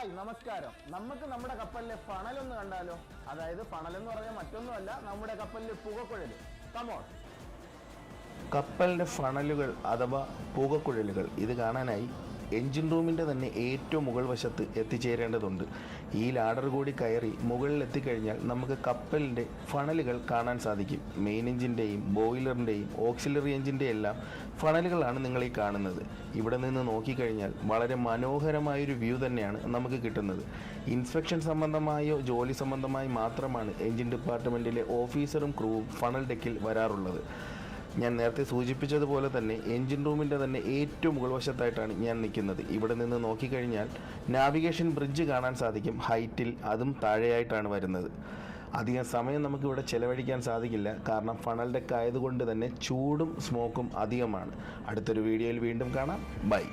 Hi നമസ്കാരം. നമുക്ക് നമ്മുടെ കപ്പലിലെ ഫണലൊന്ന് കണ്ടാലോ? അതായത് ഫണലെന്ന് പറഞ്ഞാൽ മറ്റൊന്നുമല്ല, നമ്മുടെ കപ്പലിലെ പുകക്കുഴൽ. കമോൺ. കപ്പലിൻ്റെ ഫണലുകൾ അഥവാ പുകക്കുഴലുകൾ ഇത് കാണാനായി എൻജിൻ റൂമിൻ്റെ തന്നെ ഏറ്റവും മുകൾ വശത്ത് എത്തിച്ചേരേണ്ടതുണ്ട്. ഈ ലാഡർ കൂടി കയറി മുകളിൽ എത്തിക്കഴിഞ്ഞാൽ നമുക്ക് കപ്പലിൻ്റെ ഫണലുകൾ കാണാൻ സാധിക്കും. മെയിൻ എഞ്ചിൻ്റെയും ബോയിലറിൻ്റെയും ഓക്സിലറി എഞ്ചിൻ്റെ എല്ലാം ഫണലുകളാണ് നിങ്ങൾ ഈ കാണുന്നത്. ഇവിടെ നിന്ന് നോക്കിക്കഴിഞ്ഞാൽ വളരെ മനോഹരമായൊരു വ്യൂ തന്നെയാണ് നമുക്ക് കിട്ടുന്നത്. ഇൻസ്പെക്ഷൻ സംബന്ധമായോ ജോലി സംബന്ധമായി മാത്രമാണ് എൻജിൻ ഡിപ്പാർട്ട്മെൻറ്റിലെ ഓഫീസറും ക്രൂവും ഫണൽ ഡെക്കിൽ വരാറുള്ളത്. ഞാൻ നേരത്തെ സൂചിപ്പിച്ചതുപോലെ തന്നെ എൻജിൻ റൂമിൻ്റെ തന്നെ ഏറ്റവും മുകൾ വശത്തായിട്ടാണ് ഞാൻ നിൽക്കുന്നത്. ഇവിടെ നിന്ന് നോക്കിക്കഴിഞ്ഞാൽ നാവിഗേഷൻ ബ്രിഡ്ജ് കാണാൻ സാധിക്കും. ഹൈറ്റിൽ അതും താഴെയായിട്ടാണ് വരുന്നത്. അധികം സമയം നമുക്കിവിടെ ചിലവഴിക്കാൻ സാധിക്കില്ല, കാരണം ഫണൽ ഡെക്ക് ആയതുകൊണ്ട് തന്നെ ചൂടും സ്മോക്കും അധികമാണ്. അടുത്തൊരു വീഡിയോയിൽ വീണ്ടും കാണാം. ബൈ.